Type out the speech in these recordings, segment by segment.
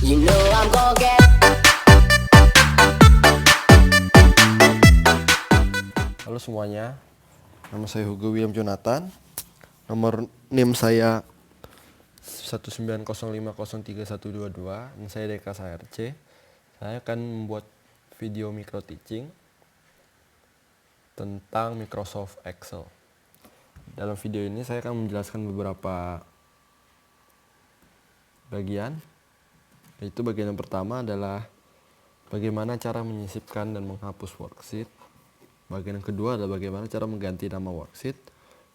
You know I'm gonna get. Halo semuanya, nama saya Hugo William Jonathan. Nomor NIM saya 190503122 dan saya dari kelas HRC. Saya akan membuat video micro teaching tentang Microsoft Excel. Dalam video ini saya akan menjelaskan beberapa bagian. Yaitu bagian yang pertama adalah bagaimana cara menyisipkan dan menghapus worksheet. Bagian yang kedua adalah bagaimana cara mengganti nama worksheet.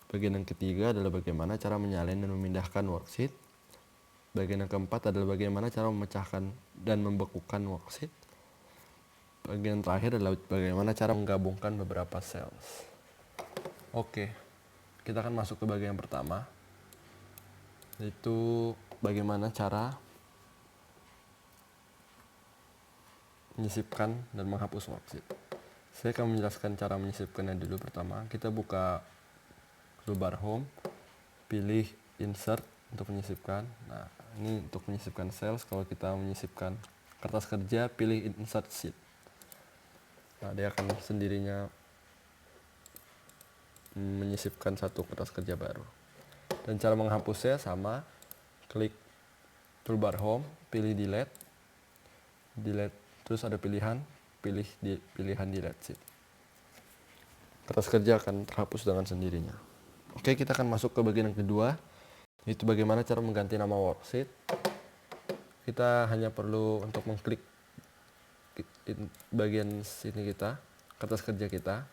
Bagian yang ketiga adalah bagaimana cara menyalin dan memindahkan worksheet. Bagian yang keempat adalah bagaimana cara memecahkan dan membekukan worksheet. Bagian yang terakhir adalah bagaimana cara menggabungkan beberapa cells. Oke, kita akan masuk ke bagian yang pertama, yaitu bagaimana cara menyisipkan dan menghapus worksheet. Saya akan menjelaskan cara menyisipkannya dulu. Pertama, kita buka toolbar home, pilih insert untuk menyisipkan. Nah, ini untuk menyisipkan cells. Kalau kita menyisipkan kertas kerja, pilih insert sheet. Nah, dia akan sendirinya menyisipkan satu kertas kerja baru. Dan cara menghapusnya sama, klik toolbar home, pilih delete, terus ada pilihan, pilih pilihan delete sheet. Kertas kerja akan terhapus dengan sendirinya. Oke, kita akan masuk ke bagian yang kedua, yaitu bagaimana cara mengganti nama worksheet. Kita hanya perlu untuk mengklik bagian sini kita, kertas kerja kita,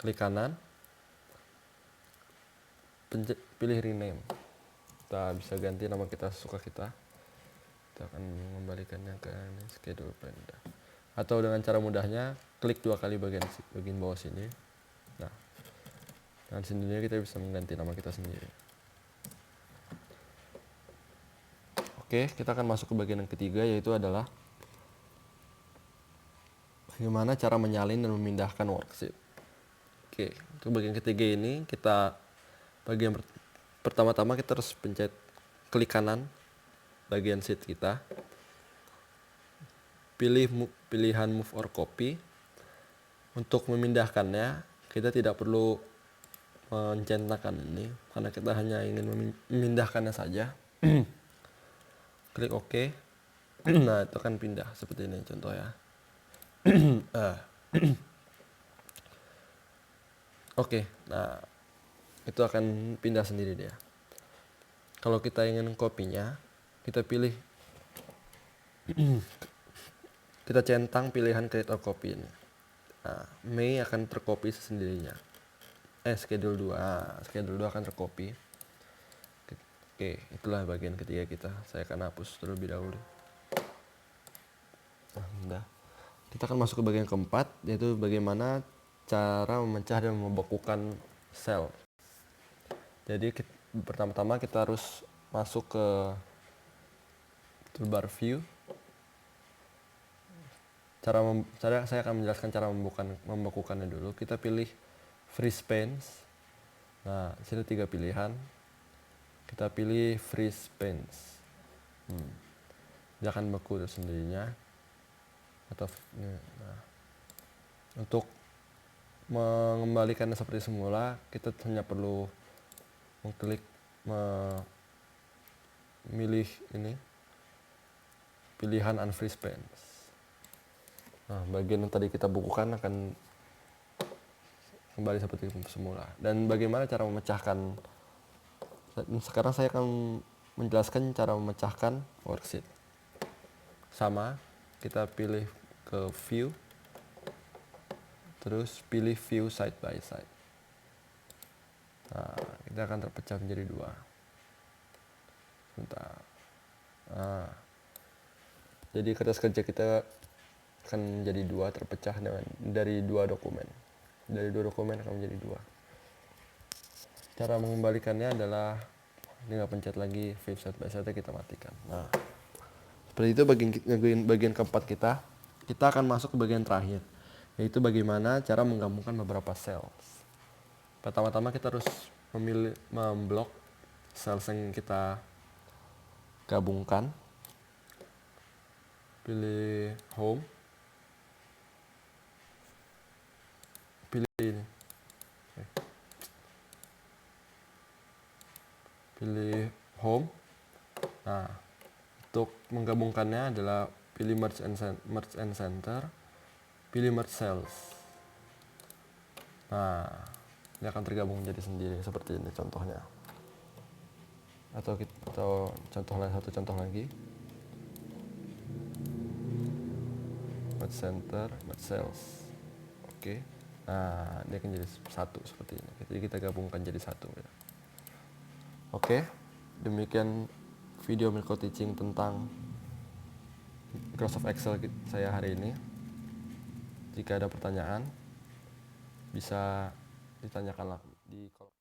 klik kanan, pilih rename. Kita bisa ganti nama kita sesuka kita. Kita akan mengembalikannya ke schedule planner. Atau dengan cara mudahnya, klik dua kali bagian bawah sini. Nah, dengan sendirinya kita bisa mengganti nama kita sendiri. Oke, kita akan masuk ke bagian yang ketiga, yaitu adalah bagaimana cara menyalin dan memindahkan worksheet. Oke, untuk bagian ketiga ini bagian pertama-tama kita harus pencet klik kanan bagian sheet kita. Pilih pilihan move or copy. Untuk memindahkannya, kita tidak perlu mencentangkan ini karena kita hanya ingin memindahkannya saja. Klik OK. Nah, itu akan pindah seperti ini contoh ya. Oke, nah itu akan pindah sendiri dia. Kalau kita ingin kopinya, kita pilih kita centang pilihan create or copy ini. Nah, May akan tercopy sendirinya. Schedule 2 akan tercopy. Oke, itulah bagian ketiga kita. Saya akan hapus terlebih dahulu. Nah, udah. Kita akan masuk ke bagian keempat, yaitu bagaimana cara memecah dan membekukan sel. Jadi pertama-tama kita harus masuk ke toolbar view. Saya akan menjelaskan cara membekukannya dulu. Kita pilih freeze panes. Nah, sini 3 pilihan. Kita pilih freeze panes. Dia akan beku sendirinya. Nah, untuk mengembalikannya seperti semula, kita hanya perlu mengklik memilih ini pilihan unfreeze panes. Nah, bagian yang tadi kita bukukan akan kembali seperti semula. Dan bagaimana cara memecahkan? Sekarang saya akan menjelaskan cara memecahkan worksheet. Sama, kita pilih ke view, terus pilih view side by side. Nah, kita akan terpecah menjadi 2. Sebentar. Nah, jadi kertas kerja kita akan menjadi 2, terpecah dari 2 dokumen. Dari 2 dokumen akan menjadi 2. Cara mengembalikannya adalah tinggal pencet lagi view side by side, kita matikan. Nah, seperti itu bagian keempat kita. Kita akan masuk ke bagian terakhir, yaitu bagaimana cara menggabungkan beberapa cells. Pertama-tama kita harus memblok cells yang kita gabungkan. pilih home, pilih ini, pilih home. Nah, untuk menggabungkannya adalah pilih merge and center, pilih merge cells. Nah, ini akan tergabung menjadi sendiri seperti ini contohnya. Atau satu contoh lagi, merge center, merge cells. Oke. Nah, dia akan jadi satu seperti ini. Jadi kita gabungkan jadi satu. Oke, demikian video Milko Teaching tentang Microsoft Excel saya hari ini. Jika ada pertanyaan, bisa ditanyakan di kolom.